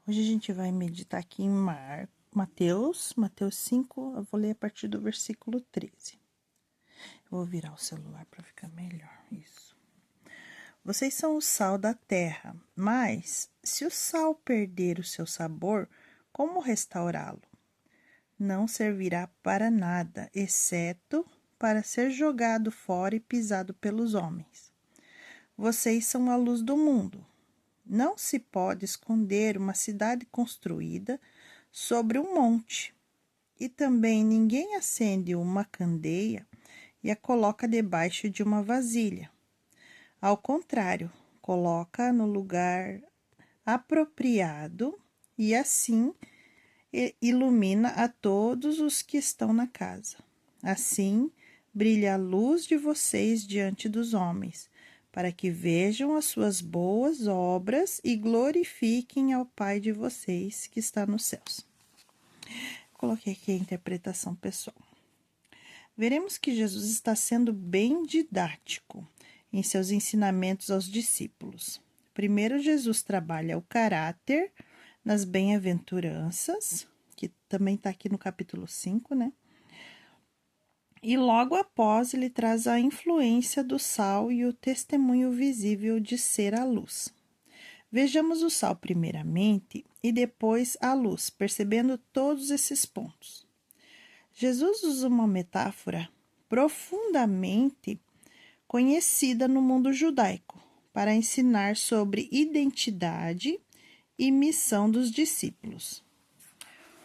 Hoje a gente vai meditar aqui em Mateus 5, eu vou ler a partir do versículo 13. Eu vou virar o celular para ficar melhor, isso. Vocês são o sal da terra, mas se o sal perder o seu sabor, como restaurá-lo? Não servirá para nada, exceto para ser jogado fora e pisado pelos homens. Vocês são a luz do mundo. Não se pode esconder uma cidade construída sobre um monte. E também ninguém acende uma candeia e a coloca debaixo de uma vasilha. Ao contrário, coloca no lugar apropriado e assim ilumina a todos os que estão na casa. Assim, brilha a luz de vocês diante dos homens, para que vejam as suas boas obras e glorifiquem ao Pai de vocês que está nos céus. Coloquei aqui a interpretação pessoal. Veremos que Jesus está sendo bem didático em seus ensinamentos aos discípulos. Primeiro, Jesus trabalha o caráter nas bem-aventuranças, que também está aqui no capítulo 5, né? E logo após, ele traz a influência do sal e o testemunho visível de ser a luz. Vejamos o sal primeiramente e depois a luz, percebendo todos esses pontos. Jesus usa uma metáfora profundamente conhecida no mundo judaico para ensinar sobre identidade e missão dos discípulos.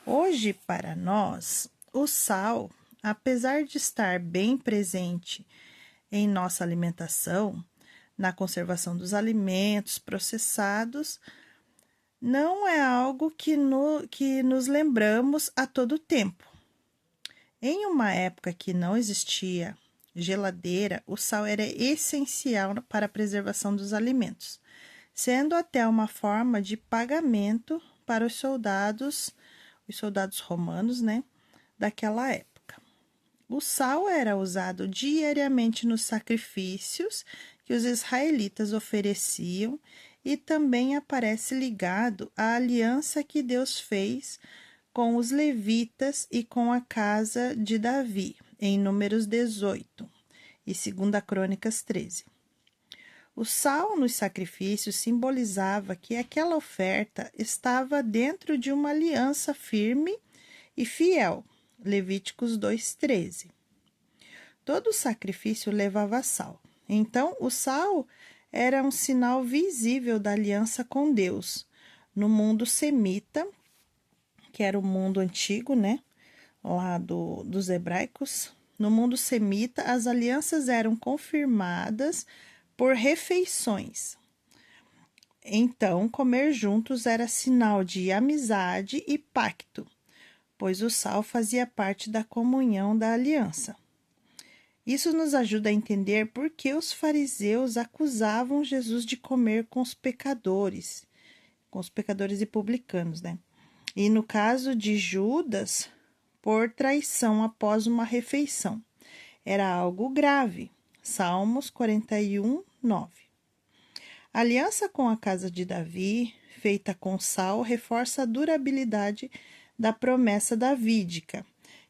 Hoje, para nós, o sal, apesar de estar bem presente em nossa alimentação, na conservação dos alimentos processados, não é algo que nos lembramos a todo tempo. Em uma época que não existia geladeira, o sal era essencial para a preservação dos alimentos, sendo até uma forma de pagamento para os soldados romanos, né, daquela época. O sal era usado diariamente nos sacrifícios que os israelitas ofereciam e também aparece ligado à aliança que Deus fez com os levitas e com a casa de Davi, em Números 18 e 2 Crônicas 13. O sal nos sacrifícios simbolizava que aquela oferta estava dentro de uma aliança firme e fiel, Levíticos 2:13. Todo sacrifício levava sal. Então, o sal era um sinal visível da aliança com Deus. No mundo semita, que era o mundo antigo, né, lá dos hebraicos, no mundo semita, as alianças eram confirmadas por refeições. Então, comer juntos era sinal de amizade e pacto, pois o sal fazia parte da comunhão da aliança. Isso nos ajuda a entender por que os fariseus acusavam Jesus de comer com os pecadores e publicanos, né? E no caso de Judas, por traição após uma refeição. Era algo grave. Salmos 41, 9. A aliança com a casa de Davi, feita com sal, reforça a durabilidade da promessa davídica,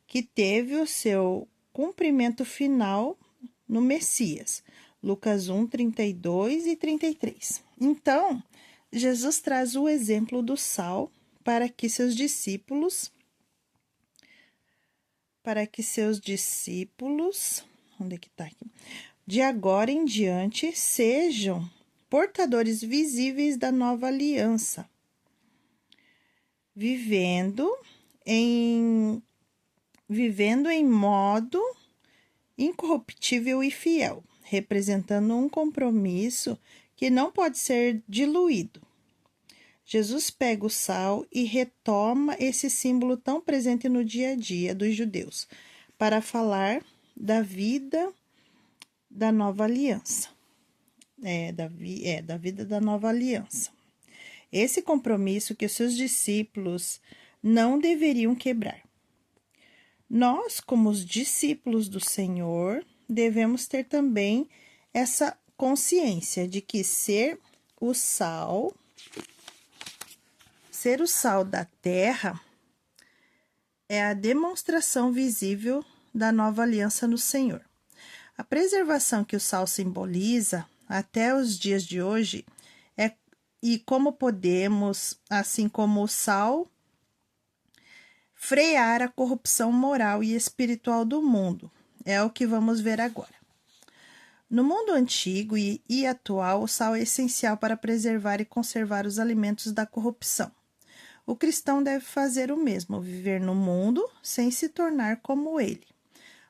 que teve o seu cumprimento final no Messias. Lucas 1, 32 e 33. Então, Jesus traz o exemplo do sal para que seus discípulos, onde é que está aqui? De agora em diante, sejam portadores visíveis da nova aliança, vivendo em modo incorruptível e fiel, representando um compromisso que não pode ser diluído. Jesus pega o sal e retoma esse símbolo tão presente no dia a dia dos judeus, para falar da vida da nova aliança. Da vida da nova aliança. Esse compromisso que os seus discípulos não deveriam quebrar. Nós, como os discípulos do Senhor, devemos ter também essa consciência de que ser o sal ser o sal da terra é a demonstração visível da nova aliança no Senhor. A preservação que o sal simboliza até os dias de hoje e como podemos, assim como o sal, frear a corrupção moral e espiritual do mundo. É o que vamos ver agora. No mundo antigo e atual, o sal é essencial para preservar e conservar os alimentos da corrupção. O cristão deve fazer o mesmo, viver no mundo sem se tornar como ele,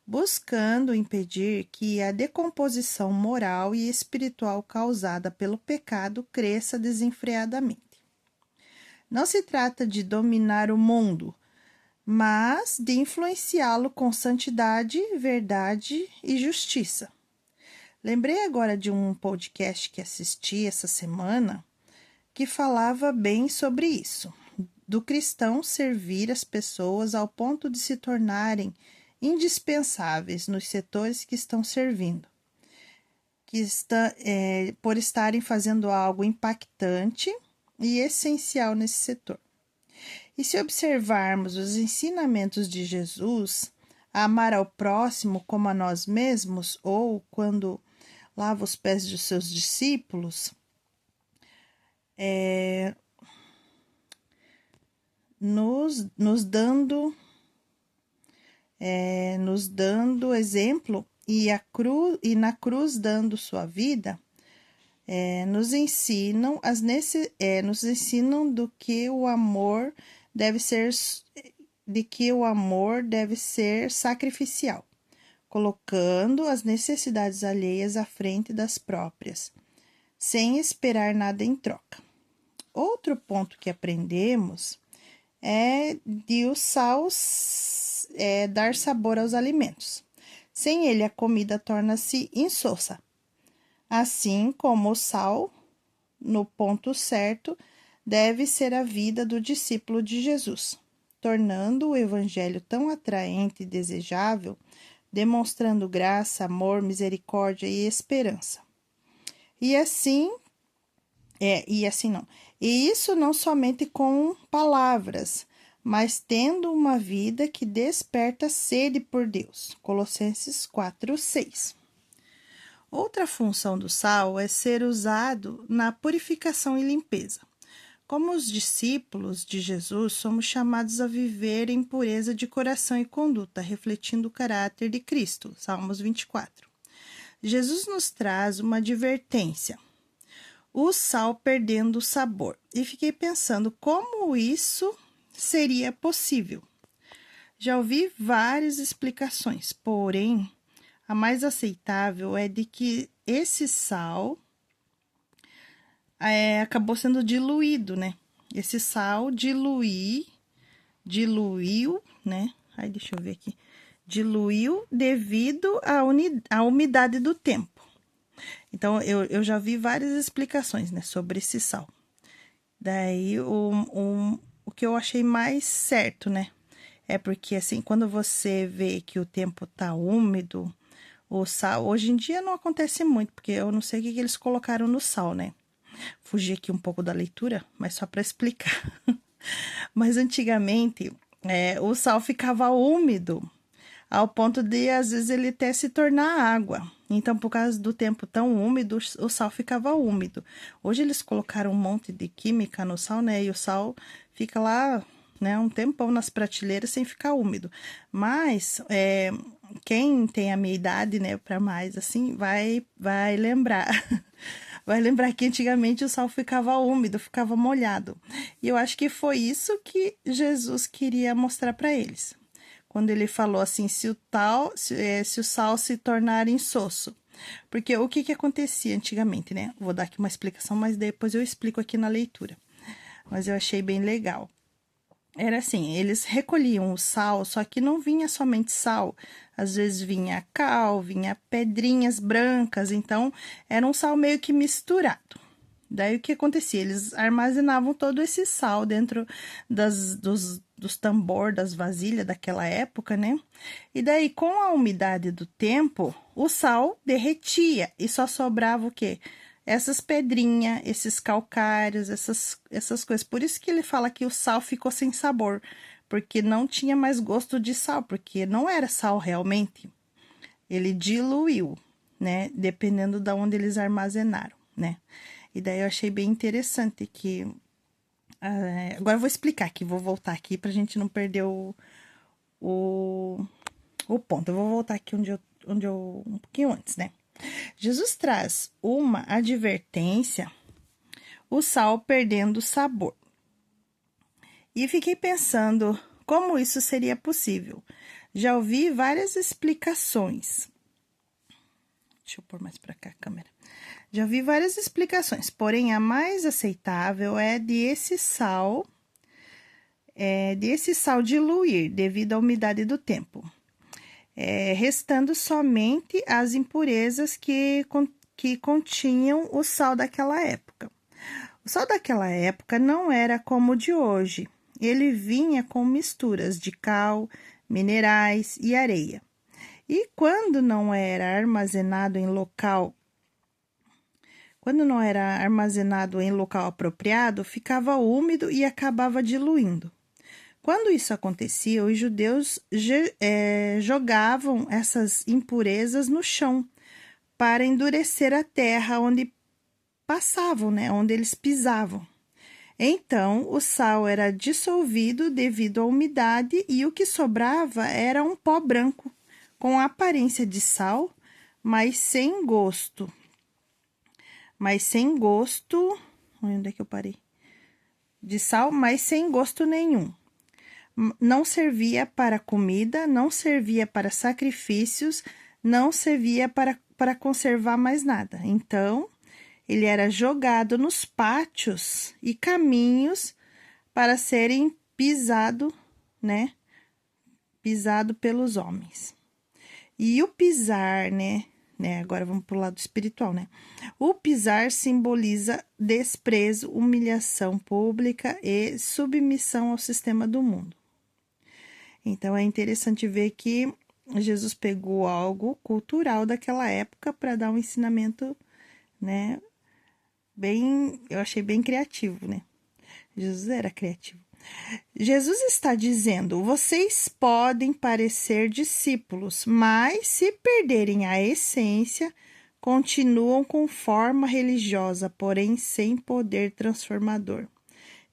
buscando impedir que a decomposição moral e espiritual causada pelo pecado cresça desenfreadamente. Não se trata de dominar o mundo, mas de influenciá-lo com santidade, verdade e justiça. Lembrei agora de um podcast que assisti essa semana que falava bem sobre isso, do cristão servir as pessoas ao ponto de se tornarem indispensáveis nos setores que estão servindo, por estarem fazendo algo impactante e essencial nesse setor. E se observarmos os ensinamentos de Jesus, a amar ao próximo como a nós mesmos, ou quando lava os pés dos seus discípulos, nos dando exemplo e na cruz dando sua vida, nos ensinam do que o amor deve ser sacrificial, colocando as necessidades alheias à frente das próprias, sem esperar nada em troca. Outro ponto que aprendemos é de o sal dar sabor aos alimentos. Sem ele, a comida torna-se insossa. Assim como o sal, no ponto certo, deve ser a vida do discípulo de Jesus, tornando o evangelho tão atraente e desejável, demonstrando graça, amor, misericórdia e esperança. E isso não somente com palavras, mas tendo uma vida que desperta sede por Deus. Colossenses 4:6. Outra função do sal é ser usado na purificação e limpeza. Como os discípulos de Jesus, somos chamados a viver em pureza de coração e conduta, refletindo o caráter de Cristo. Salmos 24. Jesus nos traz uma advertência: o sal perdendo o sabor. E fiquei pensando como isso seria possível. Já ouvi várias explicações, porém, a mais aceitável é de que esse sal acabou sendo diluído, né? Esse sal diluiu, né? Deixa eu ver aqui. Diluiu devido à umidade do tempo. Então, eu já vi várias explicações, né, sobre esse sal. Daí, o que eu achei mais certo, né, é porque, assim, quando você vê que o tempo tá úmido, o sal, hoje em dia não acontece muito, porque eu não sei o que eles colocaram no sal, né. Fugi aqui um pouco da leitura, mas só para explicar. Mas antigamente, o sal ficava úmido, ao ponto de, às vezes, ele até se tornar água. Então, por causa do tempo tão úmido, o sal ficava úmido. Hoje, eles colocaram um monte de química no sal, né? E o sal fica lá, né, um tempão nas prateleiras sem ficar úmido. Mas, quem tem a minha idade, né, para mais, assim, vai lembrar. Vai lembrar que antigamente o sal ficava úmido, ficava molhado. E eu acho que foi isso que Jesus queria mostrar para eles. Quando ele falou assim, se o sal se tornar insosso. Porque o que acontecia antigamente, né? Vou dar aqui uma explicação, mas depois eu explico aqui na leitura. Mas eu achei bem legal. Era assim, eles recolhiam o sal, só que não vinha somente sal. Às vezes vinha cal, vinha pedrinhas brancas, então era um sal meio que misturado. Daí o que acontecia? Eles armazenavam todo esse sal dentro dos tambor, das vasilhas daquela época, né? E daí, com a umidade do tempo, o sal derretia e só sobrava o quê? essas pedrinhas, esses calcários, essas coisas. Por isso que ele fala que o sal ficou sem sabor, porque não tinha mais gosto de sal, porque não era sal realmente. Ele diluiu, né? Dependendo de onde eles armazenaram, né? E daí eu achei bem interessante que... agora eu vou explicar aqui, vou voltar aqui pra gente não perder o ponto. Eu vou voltar aqui onde eu um pouquinho antes, né? Jesus traz uma advertência, o sal perdendo sabor. E fiquei pensando como isso seria possível. Já ouvi várias explicações. Deixa eu pôr mais para cá a câmera. Já vi várias explicações, porém a mais aceitável é desse sal diluir devido à umidade do tempo, restando somente as impurezas que continham o sal daquela época. O sal daquela época não era como o de hoje. Ele vinha com misturas de cal, minerais e areia. E quando não era armazenado em local apropriado, ficava úmido e acabava diluindo. Quando isso acontecia, os judeus jogavam essas impurezas no chão para endurecer a terra onde passavam, né, onde eles pisavam. Então, o sal era dissolvido devido à umidade e o que sobrava era um pó branco, com a aparência de sal, mas sem gosto. Onde é que eu parei? De sal, mas sem gosto nenhum. Não servia para comida, não servia para sacrifícios, não servia para conservar mais nada. Então, ele era jogado nos pátios e caminhos para serem pisado, né? Pisado pelos homens. E o pisar, né? Agora vamos para o lado espiritual, né? O pisar simboliza desprezo, humilhação pública e submissão ao sistema do mundo. Então, é interessante ver que Jesus pegou algo cultural daquela época para dar um ensinamento, né? Eu achei bem criativo, né? Jesus era criativo. Jesus está dizendo: vocês podem parecer discípulos, mas se perderem a essência, continuam com forma religiosa, porém sem poder transformador,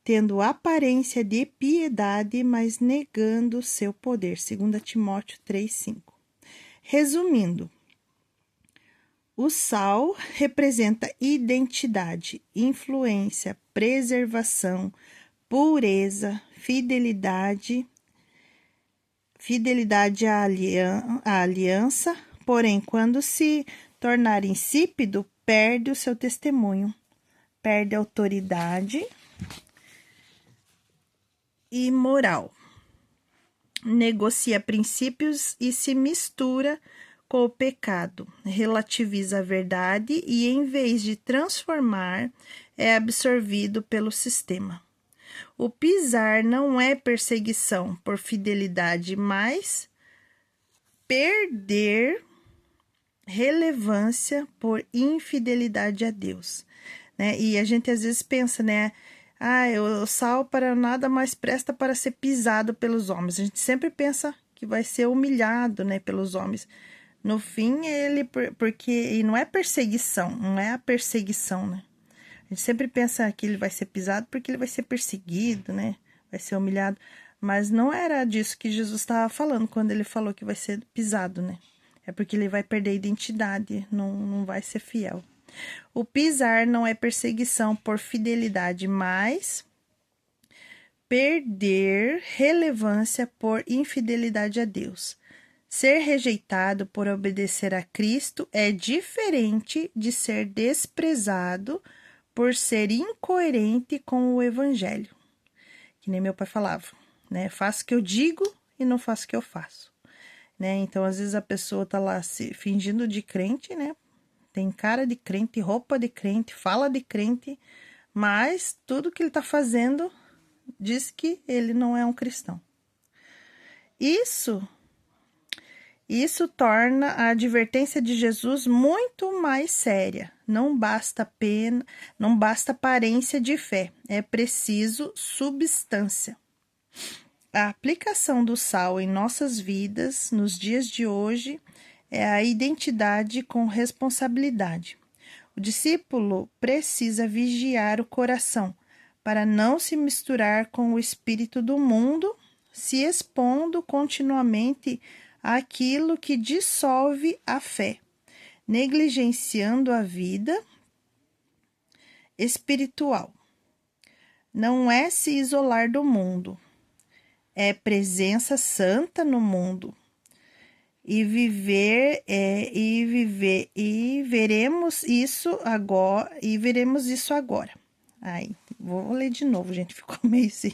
tendo aparência de piedade, mas negando seu poder. 2 Timóteo 3:5. Resumindo, o sal representa identidade, influência, preservação, pureza, fidelidade à aliança, porém, quando se tornar insípido, perde o seu testemunho, perde a autoridade e moral, negocia princípios e se mistura com o pecado, relativiza a verdade e, em vez de transformar, é absorvido pelo sistema. O pisar não é perseguição por fidelidade, mas perder relevância por infidelidade a Deus, né? E a gente às vezes pensa, né? O sal para nada mais presta para ser pisado pelos homens. A gente sempre pensa que vai ser humilhado, né, pelos homens. No fim, porque não é perseguição, não é a perseguição, né? A gente sempre pensa que ele vai ser pisado porque ele vai ser perseguido, né? Vai ser humilhado. Mas não era disso que Jesus estava falando quando ele falou que vai ser pisado, né? É porque ele vai perder a identidade, não vai ser fiel. O pisar não é perseguição por fidelidade, mas perder relevância por infidelidade a Deus. Ser rejeitado por obedecer a Cristo é diferente de ser desprezado por ser incoerente com o evangelho. Que nem meu pai falava, né? Faço o que eu digo e não faço o que eu faço, né? Então, às vezes a pessoa tá lá se fingindo de crente, né? Tem cara de crente, roupa de crente, fala de crente, mas tudo que ele tá fazendo diz que ele não é um cristão. Isso Isso torna a advertência de Jesus muito mais séria. Não basta aparência de fé, é preciso substância. A aplicação do sal em nossas vidas, nos dias de hoje, é a identidade com responsabilidade. O discípulo precisa vigiar o coração para não se misturar com o espírito do mundo, se expondo continuamente àquilo que dissolve a fé, negligenciando a vida espiritual. Não é se isolar do mundo, é presença santa no mundo. E veremos isso agora. Ai, vou ler de novo, gente, ficou meio assim.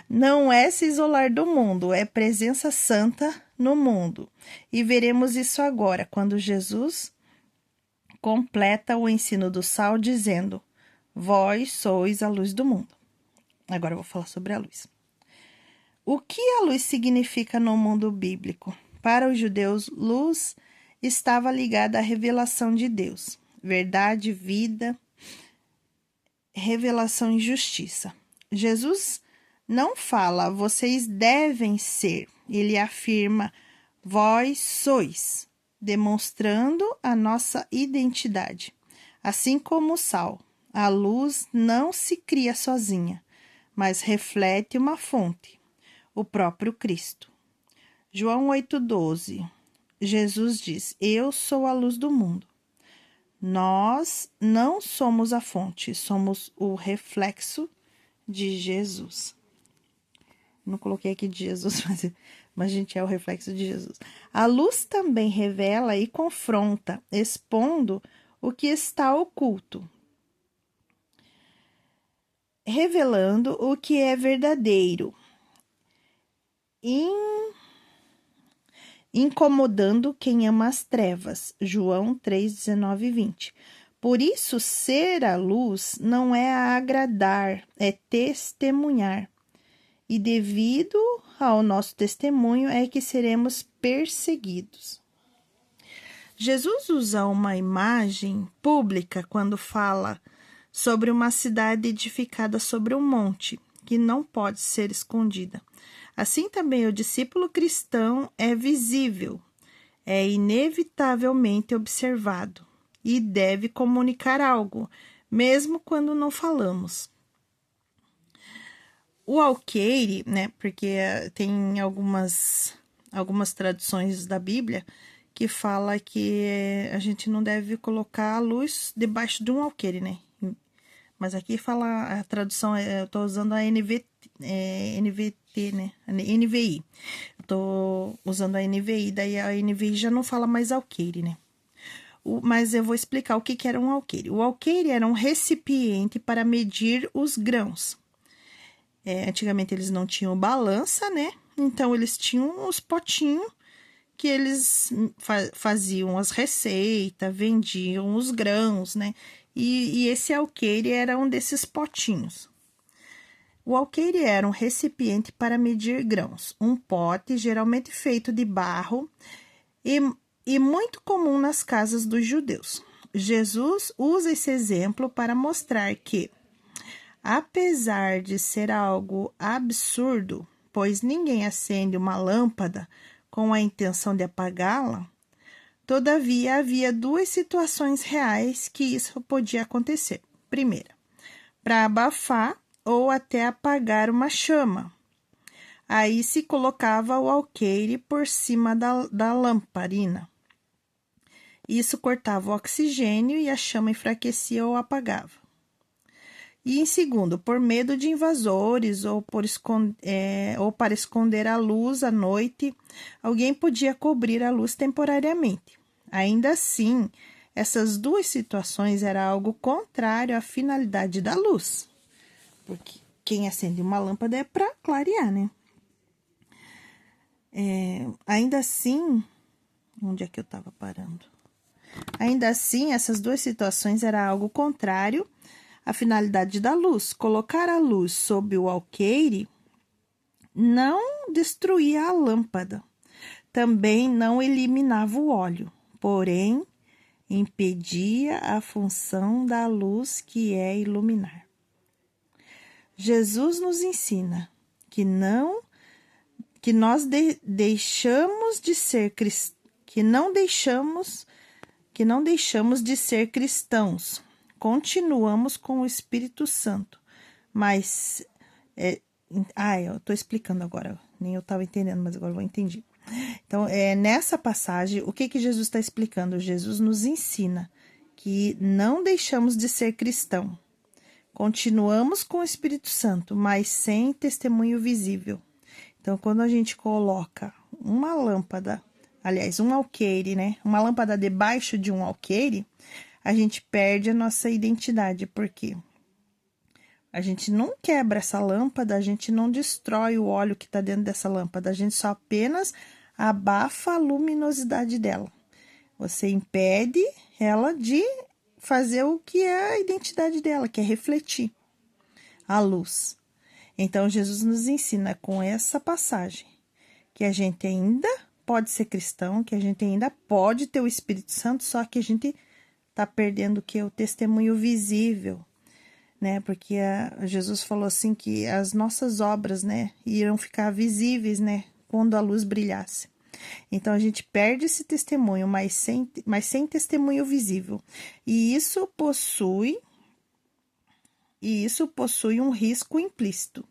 Não é se isolar do mundo, é presença santa no mundo. E veremos isso agora, quando Jesus completa o ensino do sal, dizendo: vós sois a luz do mundo. Agora eu vou falar sobre a luz. O que a luz significa no mundo bíblico? Para os judeus, luz estava ligada à revelação de Deus, verdade, vida, revelação e justiça. Jesus não fala, vocês devem ser, ele afirma, vós sois, demonstrando a nossa identidade. Assim como o sal, a luz não se cria sozinha, mas reflete uma fonte, o próprio Cristo. João 8,12, Jesus diz, eu sou a luz do mundo. Nós não somos a fonte, somos o reflexo de Jesus. Não coloquei aqui de Jesus, mas a gente é o reflexo de Jesus. A luz também revela e confronta, expondo o que está oculto, revelando o que é verdadeiro, incomodando quem ama as trevas. João 3, 19 e 20. Por isso, ser a luz não é agradar, é testemunhar. E devido ao nosso testemunho é que seremos perseguidos. Jesus usa uma imagem pública quando fala sobre uma cidade edificada sobre um monte, que não pode ser escondida. Assim também o discípulo cristão é visível, é inevitavelmente observado e deve comunicar algo, mesmo quando não falamos. O alqueire, né, porque tem algumas traduções da Bíblia que fala que a gente não deve colocar a luz debaixo de um alqueire, né? Mas aqui fala, a tradução, eu tô usando a NVT, né? NVI. Eu tô usando a NVI, daí a NVI já não fala mais alqueire, né? Mas eu vou explicar o que era um alqueire. O alqueire era um recipiente para medir os grãos. Antigamente eles não tinham balança, né? Então eles tinham os potinhos que eles faziam as receitas, vendiam os grãos, né? E esse alqueire era um desses potinhos. O alqueire era um recipiente para medir grãos, um pote geralmente feito de barro e muito comum nas casas dos judeus. Jesus usa esse exemplo para mostrar que, apesar de ser algo absurdo, pois ninguém acende uma lâmpada com a intenção de apagá-la, todavia havia duas situações reais que isso podia acontecer. Primeira, para abafar ou até apagar uma chama. Aí se colocava o alqueire por cima da lamparina. Isso cortava o oxigênio e a chama enfraquecia ou apagava. E em segundo, por medo de invasores ou para esconder a luz à noite, alguém podia cobrir a luz temporariamente. Ainda assim, essas duas situações era algo contrário à finalidade da luz. Porque quem acende uma lâmpada é para clarear, né? Ainda assim, onde é que eu estava parando? Ainda assim, essas duas situações era algo contrário à finalidade da luz. Colocar a luz sob o alqueire não destruía a lâmpada. também não eliminava o óleo, porém impedia a função da luz que é iluminar. Jesus nos ensina que deixamos de ser que não deixamos de ser cristãos. Continuamos com o Espírito Santo, mas eu tô explicando agora, nem eu estava entendendo, mas agora eu entendi. Então, nessa passagem, o que Jesus está explicando? Jesus nos ensina que não deixamos de ser cristão. Continuamos com o Espírito Santo, mas sem testemunho visível. Então, quando a gente coloca uma lâmpada, aliás, um alqueire, né? Uma lâmpada debaixo de um alqueire, a gente perde a nossa identidade, porque a gente não quebra essa lâmpada, a gente não destrói o óleo que está dentro dessa lâmpada, a gente só apenas abafa a luminosidade dela. Você impede ela de fazer o que é a identidade dela, que é refletir a luz. Então, Jesus nos ensina com essa passagem que a gente ainda pode ser cristão, que a gente ainda pode ter o Espírito Santo, só que a gente está perdendo o que é o testemunho visível, né? Porque Jesus falou assim que as nossas obras, né, irão ficar visíveis, né, quando a luz brilhasse. Então, a gente perde esse testemunho, mas sem testemunho visível. E isso possui um risco implícito.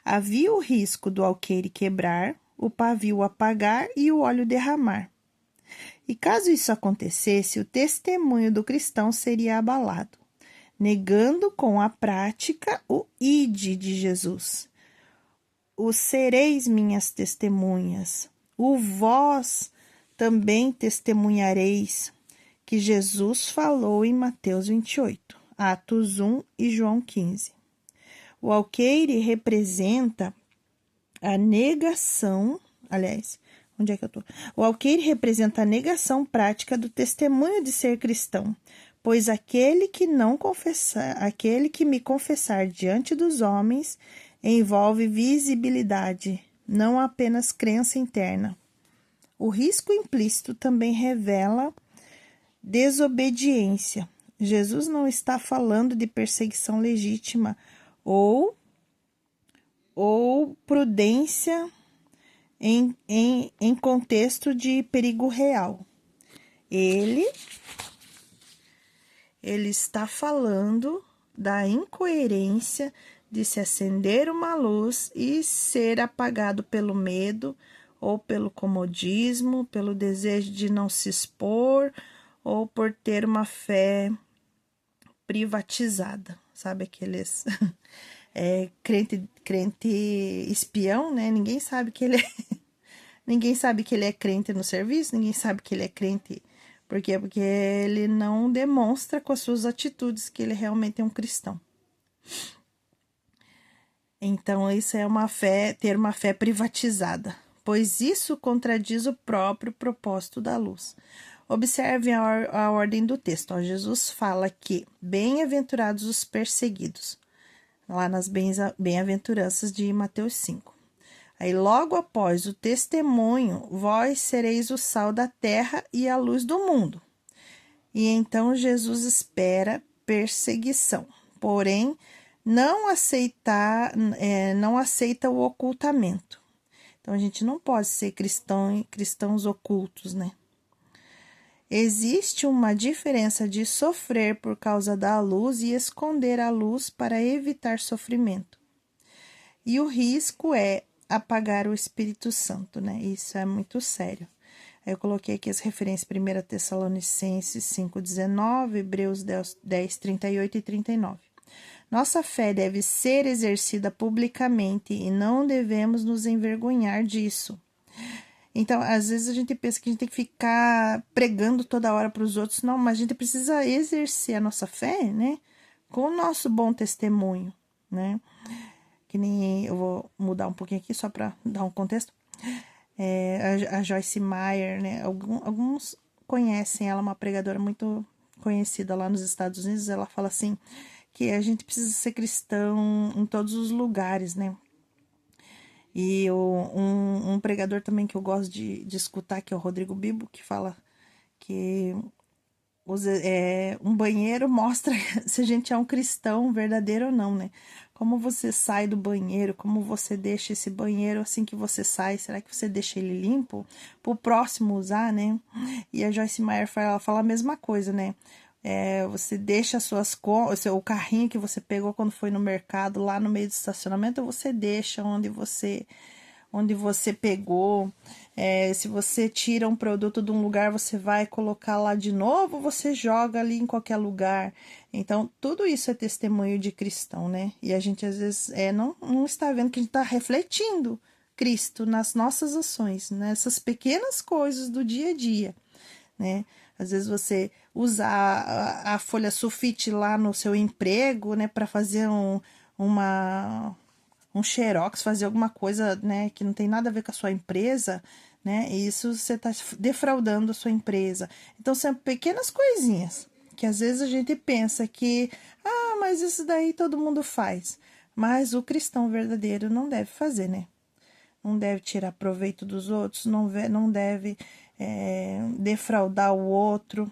Havia o risco do alqueire quebrar, o pavio apagar e o óleo derramar. E caso isso acontecesse, o testemunho do cristão seria abalado, negando com a prática o ide de Jesus. O sereis minhas testemunhas, o vós também testemunhareis, que Jesus falou em Mateus 28, Atos 1 e João 15. O alqueire representa a negação, aliás, onde é que eu tô? O alqueire representa a negação prática do testemunho de ser cristão, pois aquele que me confessar diante dos homens envolve visibilidade, não apenas crença interna. O risco implícito também revela desobediência. Jesus não está falando de perseguição legítima ou prudência em contexto de perigo real. Ele está falando da incoerência de se acender uma luz e ser apagado pelo medo ou pelo comodismo, pelo desejo de não se expor ou por ter uma fé privatizada, sabe aqueles crente espião, né? Ninguém sabe que ele é crente no serviço, ninguém sabe que ele é crente. Por quê? Porque ele não demonstra com as suas atitudes que ele realmente é um cristão. Então, isso é ter uma fé privatizada, pois isso contradiz o próprio propósito da luz. Observe a ordem do texto. Jesus fala que bem-aventurados os perseguidos, lá nas bem-aventuranças de Mateus 5. Aí, logo após o testemunho, vós sereis o sal da terra e a luz do mundo. E então Jesus espera perseguição, porém não aceita o ocultamento. Então, a gente não pode ser cristãos ocultos, né? Existe uma diferença de sofrer por causa da luz e esconder a luz para evitar sofrimento. E o risco é apagar o Espírito Santo, né? Isso é muito sério. Aí eu coloquei aqui as referências 1 Tessalonicenses 5,19, Hebreus 10, 38 e 39. Nossa fé deve ser exercida publicamente e não devemos nos envergonhar disso. Então, às vezes a gente pensa que a gente tem que ficar pregando toda hora para os outros. Não, mas a gente precisa exercer a nossa fé, né? Com o nosso bom testemunho, né? Que nem eu vou mudar um pouquinho aqui só para dar um contexto. A Joyce Meyer, né? Alguns conhecem ela, uma pregadora muito conhecida lá nos Estados Unidos. Ela fala assim que a gente precisa ser cristão em todos os lugares, né? E um pregador também que eu gosto de escutar, que é o Rodrigo Bibo, que fala que um banheiro mostra se a gente é um cristão verdadeiro ou não, né? Como você sai do banheiro, como você deixa esse banheiro assim que você sai, será que você deixa ele limpo pro próximo usar, né? E a Joyce Meyer fala a mesma coisa, né? Você deixa o carrinho que você pegou quando foi no mercado lá no meio do estacionamento, você deixa onde você pegou. Se você tira um produto de um lugar, você vai colocar lá de novo, você joga ali em qualquer lugar. Então, tudo isso é testemunho de cristão, né? E a gente, às vezes, não está vendo que a gente está refletindo Cristo nas nossas ações, nessas pequenas coisas do dia a dia, né? Às vezes você usa a folha sulfite lá no seu emprego, né, para fazer um xerox, fazer alguma coisa, né, que não tem nada a ver com a sua empresa, né, e isso você está defraudando a sua empresa. Então, são pequenas coisinhas que às vezes a gente pensa que, mas isso daí todo mundo faz. Mas o cristão verdadeiro não deve fazer, né? Não deve tirar proveito dos outros, não deve defraudar o outro,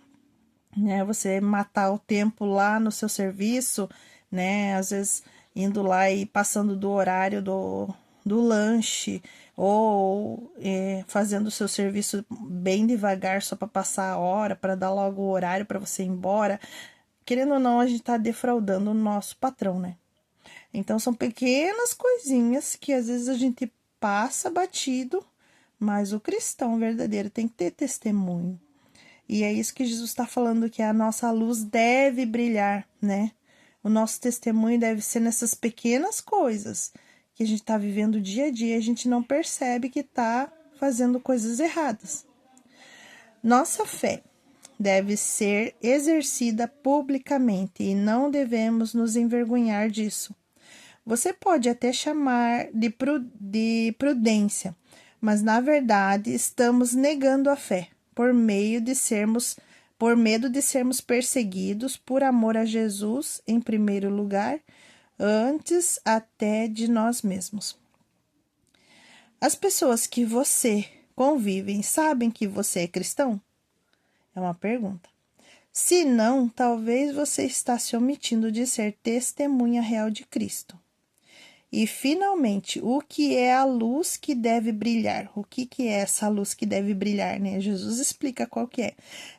né? Você matar o tempo lá no seu serviço, né? Às vezes indo lá e passando do horário do lanche, ou fazendo o seu serviço bem devagar só para passar a hora, para dar logo o horário para você ir embora. Querendo ou não, a gente está defraudando o nosso patrão, né? Então são pequenas coisinhas que às vezes a gente passa batido, mas o cristão verdadeiro tem que ter testemunho. E é isso que Jesus está falando, que a nossa luz deve brilhar, né? O nosso testemunho deve ser nessas pequenas coisas que a gente está vivendo dia a dia, a gente não percebe que está fazendo coisas erradas. Nossa fé deve ser exercida publicamente e não devemos nos envergonhar disso. Você pode até chamar de prudência, mas na verdade estamos negando a fé por medo de sermos perseguidos por amor a Jesus em primeiro lugar, antes até de nós mesmos. As pessoas que você convivem sabem que você é cristão? É uma pergunta. Se não, talvez você está se omitindo de ser testemunha real de Cristo. E, finalmente, o que é a luz que deve brilhar? O que é essa luz que deve brilhar, né? Jesus explica qual que é.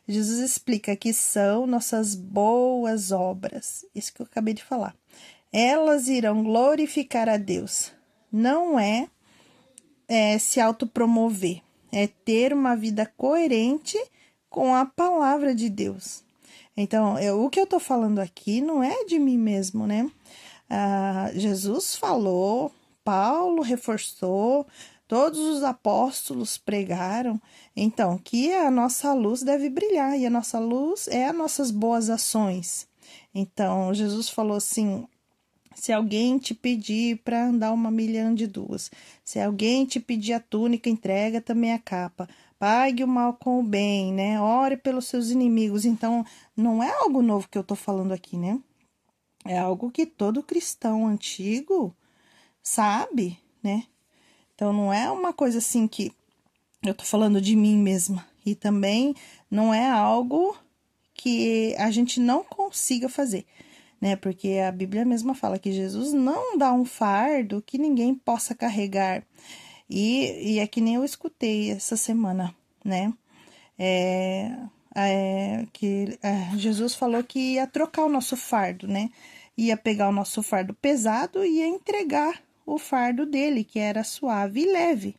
Jesus explica que são nossas boas obras. Isso que eu acabei de falar. Elas irão glorificar a Deus. Não é se autopromover. É ter uma vida coerente com a palavra de Deus. Então, o que eu tô falando aqui não é de mim mesmo, né? Jesus falou, Paulo reforçou, todos os apóstolos pregaram, então, que a nossa luz deve brilhar, e a nossa luz é as nossas boas ações. Então, Jesus falou assim: se alguém te pedir para andar 1 milha, ande 2. Se alguém te pedir a túnica, entrega também a capa. Pague o mal com o bem, né? Ore pelos seus inimigos. Então, não é algo novo que eu tô falando aqui, né? É algo que todo cristão antigo sabe, né? Então, não é uma coisa assim que eu tô falando de mim mesma. E também não é algo que a gente não consiga fazer, né? Porque a Bíblia mesma fala que Jesus não dá um fardo que ninguém possa carregar. E é que nem eu escutei essa semana, né? Jesus falou que ia trocar o nosso fardo, né? Ia pegar o nosso fardo pesado e ia entregar o fardo dele, que era suave e leve,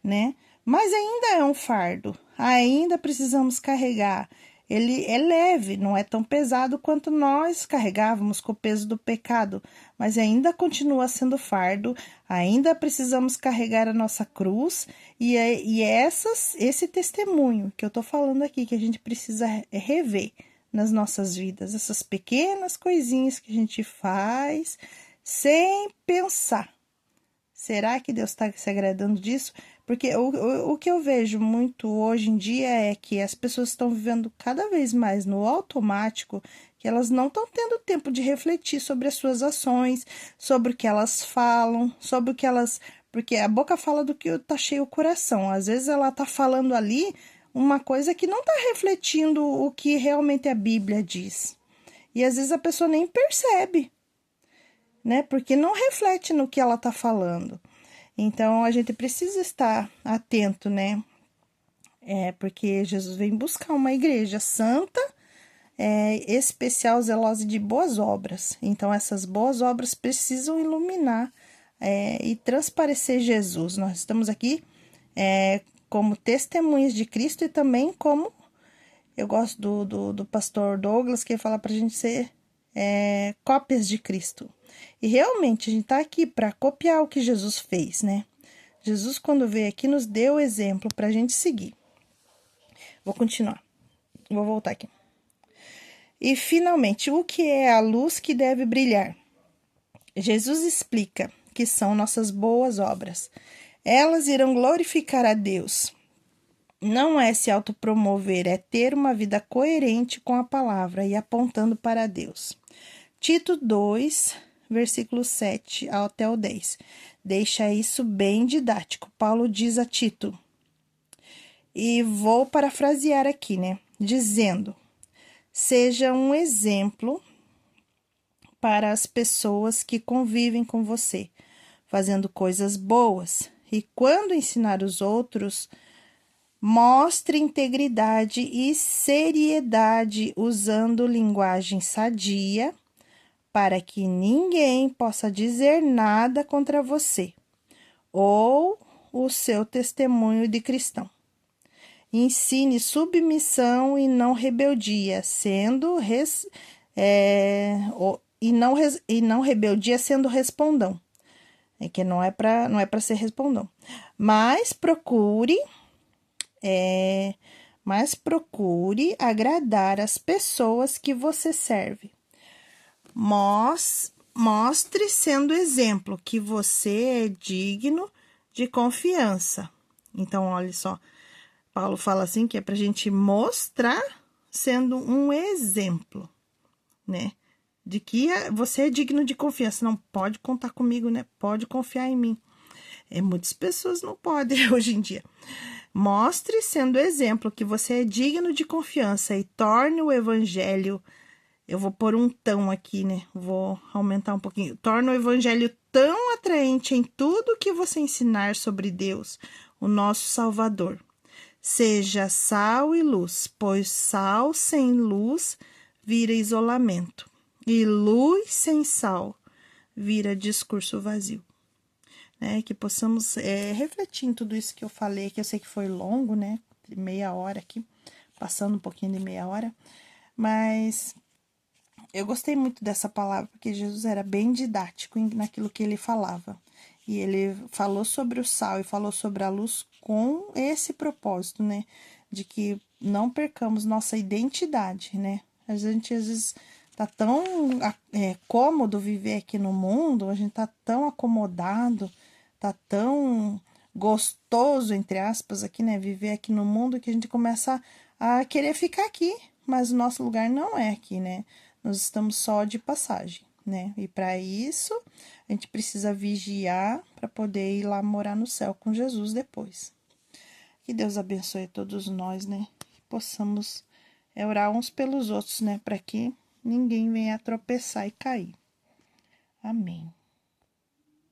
né? Mas ainda é um fardo, ainda precisamos carregar. Ele é leve, não é tão pesado quanto nós carregávamos com o peso do pecado, mas ainda continua sendo fardo, ainda precisamos carregar a nossa cruz, esse testemunho que eu tô falando aqui, que a gente precisa rever nas nossas vidas, essas pequenas coisinhas que a gente faz sem pensar. Será que Deus está se agradando disso? Porque o que eu vejo muito hoje em dia é que as pessoas estão vivendo cada vez mais no automático, que elas não estão tendo tempo de refletir sobre as suas ações, sobre o que elas falam, sobre o que elas Porque a boca fala do que tá cheio o coração. Às vezes ela tá falando ali uma coisa que não tá refletindo o que realmente a Bíblia diz. E às vezes a pessoa nem percebe, né? Porque não reflete no que ela tá falando. Então a gente precisa estar atento, né? Porque Jesus vem buscar uma igreja santa, especial, zelosa de boas obras. Então essas boas obras precisam iluminar e transparecer Jesus. Nós estamos aqui como testemunhas de Cristo e também como, eu gosto do pastor Douglas, que fala pra gente ser cópias de Cristo. E realmente a gente tá aqui para copiar o que Jesus fez, né? Jesus, quando veio aqui, nos deu exemplo pra gente seguir. Vou continuar. Vou voltar aqui. E, finalmente, o que é a luz que deve brilhar? Jesus explica que são nossas boas obras. Elas irão glorificar a Deus. Não é se autopromover, é ter uma vida coerente com a palavra e apontando para Deus. Tito 2, versículo 7 até o 10. Deixa isso bem didático. Paulo diz a Tito, e vou parafrasear aqui, né? Dizendo: seja um exemplo para as pessoas que convivem com você, fazendo coisas boas. E quando ensinar os outros, mostre integridade e seriedade usando linguagem sadia, para que ninguém possa dizer nada contra você ou o seu testemunho de cristão. Ensine submissão e não rebeldia, e não rebeldia sendo respondão. É que não é para ser respondão. Mas procure agradar as pessoas que você serve. Mostre sendo exemplo que você é digno de confiança. Então, olha só, Paulo fala assim que é pra gente mostrar sendo um exemplo, né? De que você é digno de confiança. Não pode contar comigo, né? Pode confiar em mim. Muitas pessoas não podem hoje em dia. Mostre sendo exemplo que você é digno de confiança e torne o evangelho. Eu vou pôr um tão aqui, né? Vou aumentar um pouquinho. Torna o evangelho tão atraente em tudo que você ensinar sobre Deus, o nosso Salvador. Seja sal e luz, pois sal sem luz vira isolamento, e luz sem sal vira discurso vazio. Que possamos refletir em tudo isso que eu falei, que eu sei que foi longo, né? Meia hora aqui, passando um pouquinho de meia hora, mas eu gostei muito dessa palavra, porque Jesus era bem didático naquilo que ele falava. E ele falou sobre o sal e falou sobre a luz com esse propósito, né? De que não percamos nossa identidade, né? A gente, às vezes, tá tão cômodo viver aqui no mundo, a gente tá tão acomodado, tá tão gostoso, entre aspas, aqui, né? Viver aqui no mundo, que a gente começa a querer ficar aqui. Mas o nosso lugar não é aqui, né? Nós estamos só de passagem, né? E para isso, a gente precisa vigiar para poder ir lá morar no céu com Jesus depois. Que Deus abençoe todos nós, né? Que possamos orar uns pelos outros, né? Para que ninguém venha tropeçar e cair. Amém.